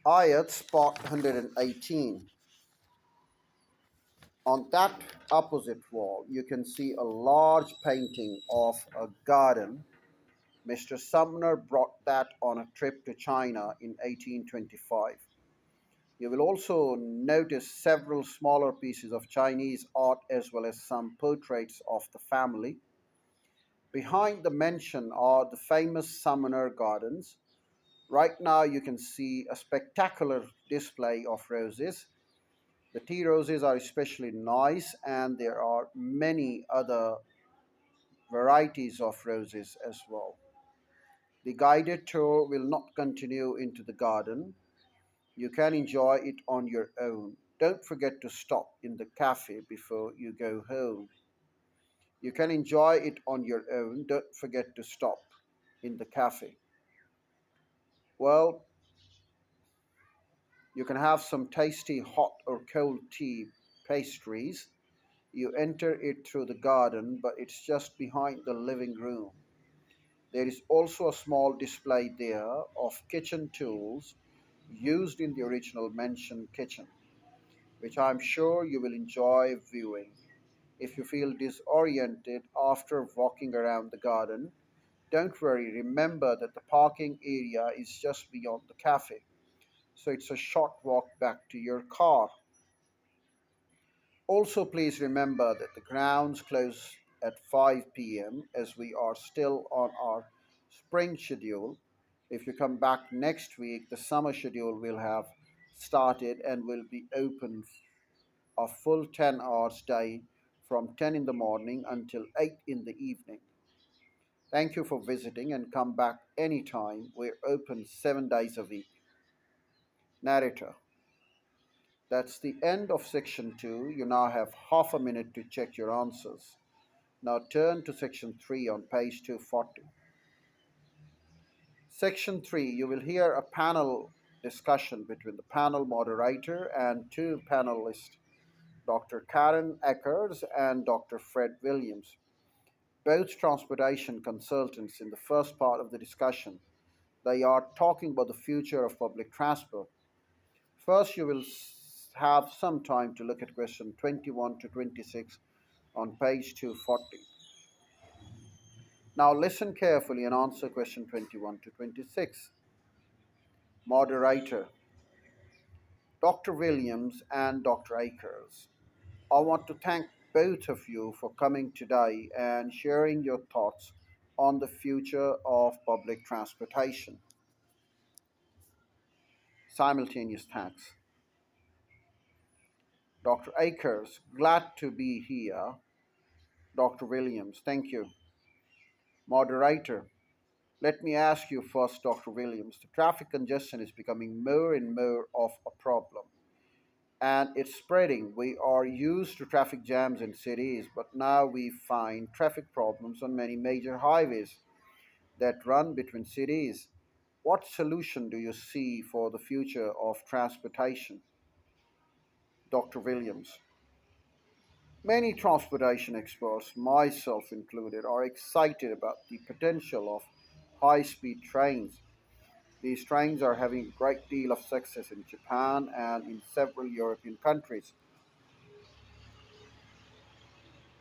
IELTS Part 118. On that opposite wall, you can see a large painting of a garden. Mr. Sumner brought that on a trip to China in 1825. You will also notice several smaller pieces of Chinese art as well as some portraits of the family. Behind the mansion are the famous Sumner Gardens. Right now, you can see a spectacular display of roses. The tea roses are especially nice, and there are many other varieties of roses as well. The guided tour will not continue into the garden. You can enjoy it on your own. Don't forget to stop in the cafe before you go home. You can enjoy it on your own. Don't forget to stop in the cafe. Well, you can have some tasty hot or cold tea pastries. You enter it through the garden, but it's just behind the living room. There is also a small display there of kitchen tools used in the original mansion kitchen, which I'm sure you will enjoy viewing. If you feel disoriented after walking around the garden, don't worry, remember that the parking area is just beyond the cafe, so it's a short walk back to your car. Also, please remember that the grounds close at 5 p.m. as we are still on our spring schedule. If you come back next week, the summer schedule will have started and will be open a full 10 hours day from 10 in the morning until 8 in the evening. Thank you for visiting and come back anytime. We're open 7 days a week. Narrator. That's the end of section 2. You now have half a minute to check your answers. Now turn to section 3 on page 240. Section 3, you will hear a panel discussion between the panel moderator and two panelists, Dr. Karen Eckers and Dr. Fred Williams, both transportation consultants in the first part of the discussion. They are talking about the future of public transport. First, you will have some time to look at question 21 to 26 on page 240. Now listen carefully and answer question 21 to 26. Moderator, Dr. Williams and Dr. Akers. I want to thank both of you for coming today and sharing your thoughts on the future of public transportation. Simultaneous thanks. Dr. Akers, glad to be here. Dr. Williams, thank you. Moderator, let me ask you first, Dr. Williams. The traffic congestion is becoming more and more of a problem, and it's spreading. We are used to traffic jams in cities, but now we find traffic problems on many major highways that run between cities. What solution do you see for the future of transportation? Dr. Williams. Many transportation experts, myself included, are excited about the potential of high speed trains. These trains are having a great deal of success in Japan and in several European countries.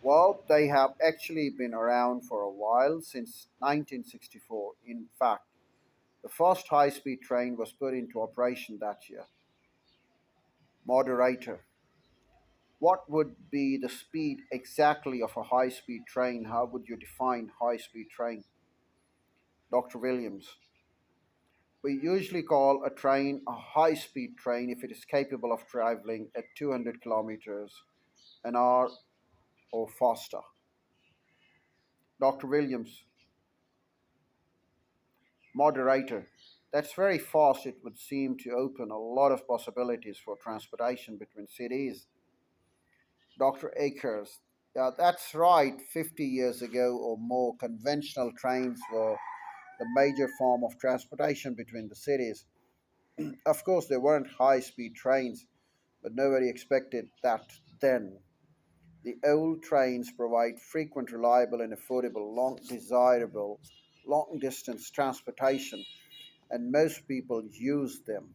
Well, they have actually been around for a while, since 1964. In fact, the first high speed train was put into operation that year. Moderator. What would be the speed exactly of a high speed train? How would you define high speed train? Dr. Williams. We usually call a train a high speed train if it is capable of traveling at 200 kilometers an hour or faster. Dr. Williams. Moderator. That's very fast. It would seem to open a lot of possibilities for transportation between cities. Dr. Akers. Yeah, that's right. 50 years ago or more, conventional trains were the major form of transportation between the cities. Of course, there weren't high speed trains, but nobody expected that then. The old trains provide frequent, reliable, and affordable, long distance transportation, and most people use them.